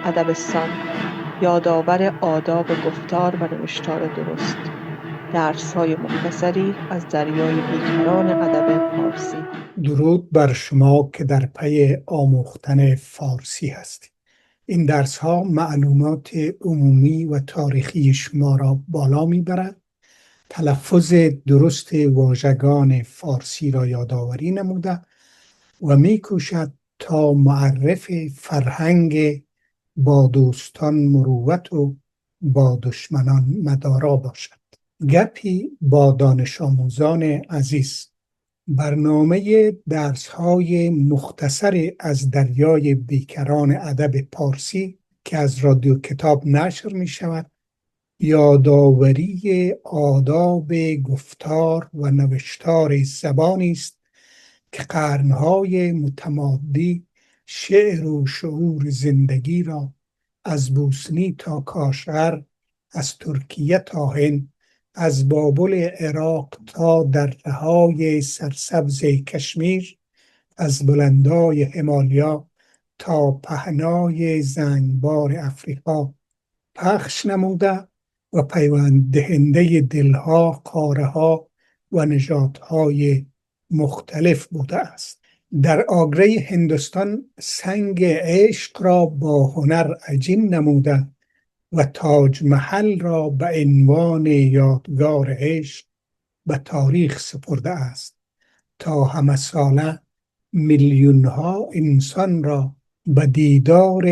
ادبستان یادآور آداب گفتار و نوشتار درست. درس‌های مختصری از دریای بیکران ادب پارسی. درود بر شما که در پی آموختن فارسی هستید. این درس ها معلومات عمومی و تاریخی شما را بالا میبرد، تلفظ درست واژگان فارسی را یادآوری نموده و میکوشد تا معرف فرهنگ با دوستان مروت و با دشمنان مدارا باشد. گپی با دانش آموزان عزیز. برنامه درس‌های مختصر از دریای بیکران ادب پارسی که از رادیو کتاب نشر می شود، یادآوری آداب گفتار و نوشتار زبانی است که قرن‌های متمادی شعر و شعور زندگی را از بوسنی تا کاشغر، از ترکیه تا هند، از بابل عراق تا دره‌های سرسبز کشمیر، از بلندای همالیا تا پهنای زنگبار افریقا پخش نموده و پیوند دهنده دلها، قاره‌ها و نژادهای مختلف بوده است. در آگره هندوستان سنگ عشق را با هنر عجین نموده و تاج محل را به عنوان یادگار عشق به تاریخ سپرده است تا همه ساله میلیون ها انسان را به دیدار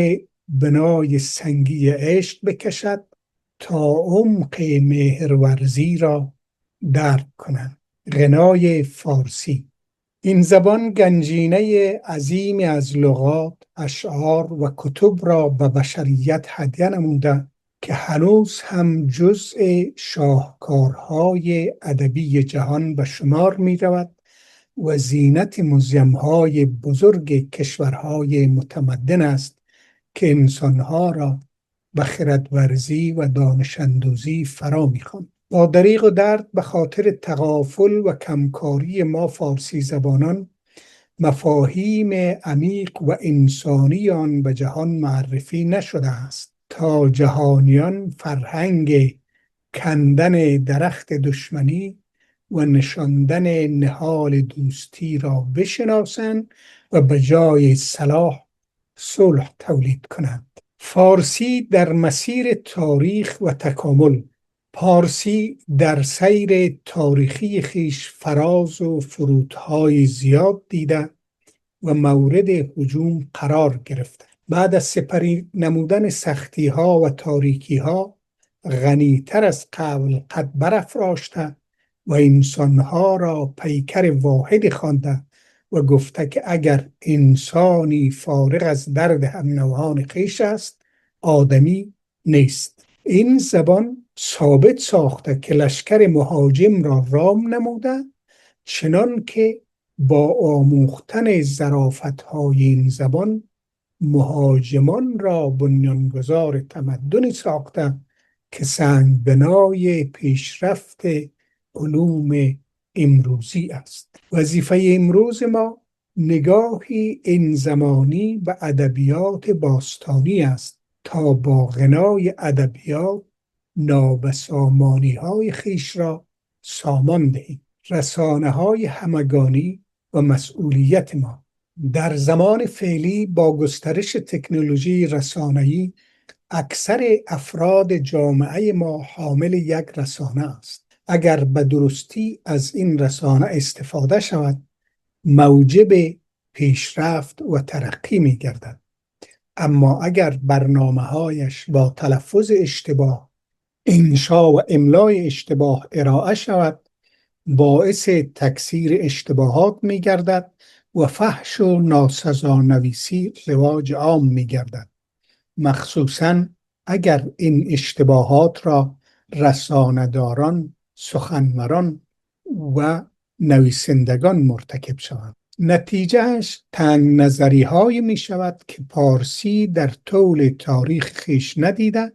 بنای سنگی عشق بکشد تا عمق مهرورزی را درک کنند. غنای فارسی. این زبان گنجینه عظیمی از لغات، اشعار و کتب را به بشریت هدیه نموده که هنوز هم جزء شاهکارهای ادبی جهان به شمار می رود و زینت موزیم‌های بزرگ کشورهای متمدن است که انسانها را به خردورزی و دانش‌اندوزی فرا می‌خواند. با دریغ و درد به خاطر تغافل و کمکاری ما فارسی زبانان مفاهیم عمیق و انسانی آن به جهان معرفی نشده است تا جهانیان فرهنگ کندن درخت دشمنی و نشاندن نهال دوستی را بشناسند و به جای صلاح صلح تولید کنند. فارسی در مسیر تاریخ و تکامل. پارسی در سیر تاریخی خیش فراز و فرودهای زیاد دیده و مورد هجوم قرار گرفته. بعد از سپری نمودن سختی ها و تاریکی ها غنیتر از قبل قد برافراشته و انسانها را پیکر واحد خوانده و گفته که اگر انسانی فارغ از درد هم نوعان خویش است، آدمی نیست. این زبان ثابت ساخته که لشکر مهاجم را رام نموده، چنان که با آموختن ظرافت‌های این زبان مهاجمان را بنیانگذار تمدنی ساخته که سنگ بنای پیشرفت علوم امروزی است. وظیفه امروز ما نگاهی این زمانی به ادبیات باستانی است تا با غنای ادبیات نابسامانی های خیش را سامان دهیم. رسانه های همگانی و مسئولیت ما. در زمان فعلی با گسترش تکنولوژی رسانه‌ای اکثر افراد جامعه ما حامل یک رسانه است. اگر به درستی از این رسانه استفاده شود موجب پیشرفت و ترقی می گردد. اما اگر برنامه‌هایش با تلفظ اشتباه، انشا و املای اشتباه ارائه شود باعث تکثیر اشتباهات می گردد و فحش و ناسزانویسی رواج عام می گردد. مخصوصاً اگر این اشتباهات را رسانه‌داران، سخنوران و نویسندگان مرتکب شوند. نتیجهش تنگ نظری های می شود که پارسی در طول تاریخ خویش ندیده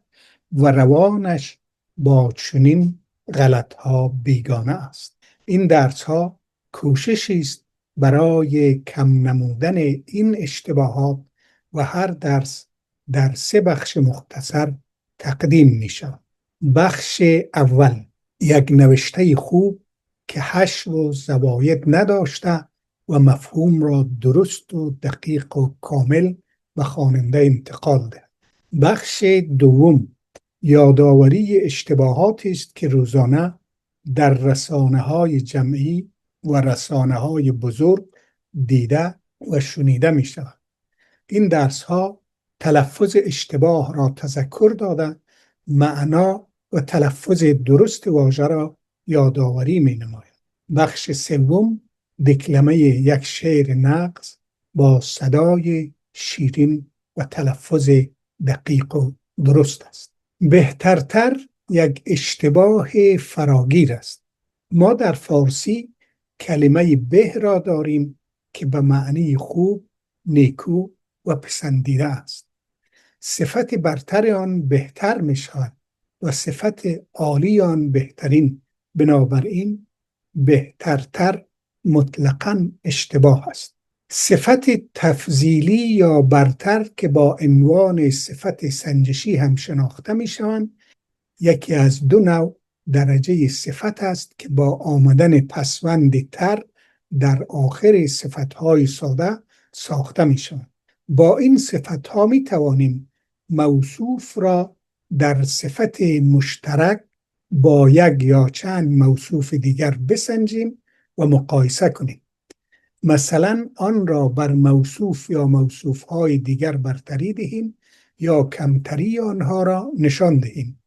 و روانش با چنین غلط ها بیگانه است. این درس ها کوششی است برای کم نمودن این اشتباهات و هر درس در 3 بخش مختصر تقدیم می شود. بخش اول، یک نوشته خوب که حشو و زواید نداشته و مفهوم را درست و دقیق و کامل به خواننده انتقال دهد. بخش دوم، یادآوری اشتباهاتی است که روزانه در رسانه‌های جمعی و رسانه‌های بزرگ دیده و شنیده می شود. این درس‌ها تلفظ اشتباه را تذکر داده، معنا و تلفظ درست واژه را یادآوری می نماید. بخش سوم، دکلمه یک شعر نغز با صدای شیرین و تلفظ دقیق و درست است. بهترتر یک اشتباه فراگیر است. ما در فارسی کلمه به را داریم که به معنی خوب، نیکو و پسندیده است. صفت برتر آن بهتر می شود و صفت عالی آن بهترین. بنابراین بهترتر مطلقاً اشتباه است. صفت تفضیلی یا برتر که با عنوان صفت سنجشی هم شناخته می شوند، یکی از 2 نوع درجه صفت است که با آمدن پسوند تر در آخر صفتهای ساده ساخته می شوند. با این صفتها می توانیم موصوف را در صفت مشترک با یک یا چند موصوف دیگر بسنجیم و مقایسه کنیم. مثلا آن را بر موصوف یا موصوفهای دیگر برتری دهیم یا کمتری آنها را نشان دهیم،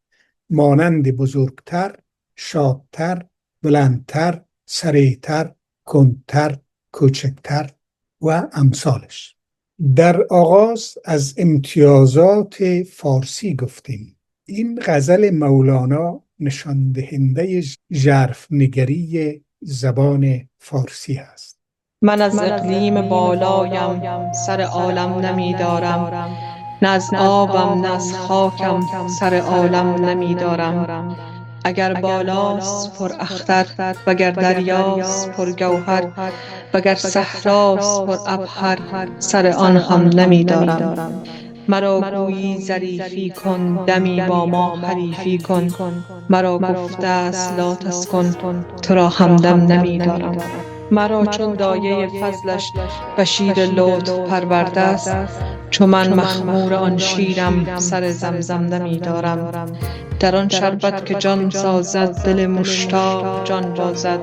مانند بزرگتر، شادتر، بلندتر، سریعتر، کندتر، کوچکتر و امثالش. در آغاز از امتیازات فارسی گفتیم. این غزل مولانا نشان دهنده ژرفنگری زبان فارسی است. من از اقلیم بالایم سر عالم نمی دارم، نه از آبم نه از خاکم سر عالم نمی دارم. اگر بالاست پر اختر وگر دریاست پر گوهر وگر صحراست پر عبهر سر آن هم نمی دارم. مرا گویی ظریفی کن دمی با ما حریفی کن، مرا گفته است لا تسکن تو را همدم نمی دارم. مرا چون دایه فضلش به شیر لطف پرورده است، چون من مخمور آن شیرم سر زمزم نمی دارم. در آن شربت که جان سازد دل مشتاق جان بازد،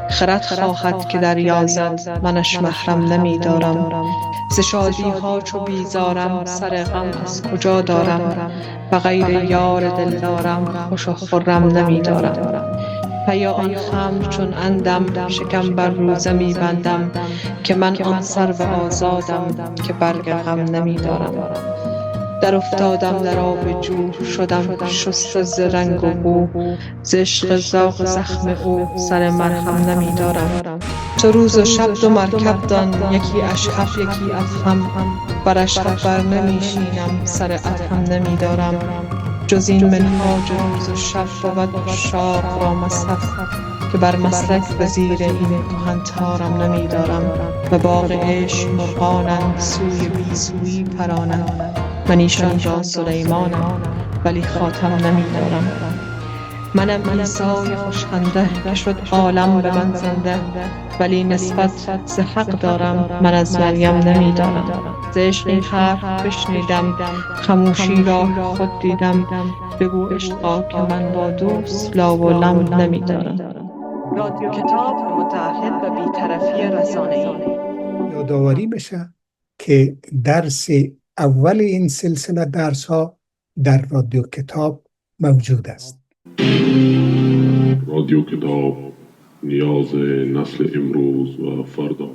خرد خواهد که دریازد منش محرم نمی دارم. ز شادی ها چو بیزارم سر غم از کجا دارم، به غیر یار دلدارم خوش و خرم نمی دارم. پی آن خمر چون اندم شکم بر روزه می بندم، که من آن سرو آزادم که برگ غم نمی دارم. در افتادم در آب جو شدم شسته ز رنگ و بو، ز عشق زاغ زخم او سر مرهم نمی دارم. تو روز و شب 2 مرکب دان، یکی اشهب یکی ادهم، بر اشهب بر نمی شینم سر ادهم نمی دارم. جز این منهاج روز و شب بود عشاق را مذهب، که بر مسلک به زیر این کهن تارم نمی دارم. به باغ عشق مرغانند سوی بی سویی پرانند، من ایشان را سلیمانم ولی خاتم نمی دارم. منم عیسی خوشخنده که شد عالم به من زنده، ولی نسبت ز حق دارم من از مریم نمی دارم. ز عشق این حرف بشنیدم خموشی را خود دیدم، بگو عشقا که من با دوست لا و لم نمی دارم. رادیو کتاب متعهد به بی‌طرفی رسانه‌ای. یادآوری بشه که درس اول این سلسله درس ها در رادیو کتاب موجود است. رادیو کتاب، نیاز نسل امروز و فردا.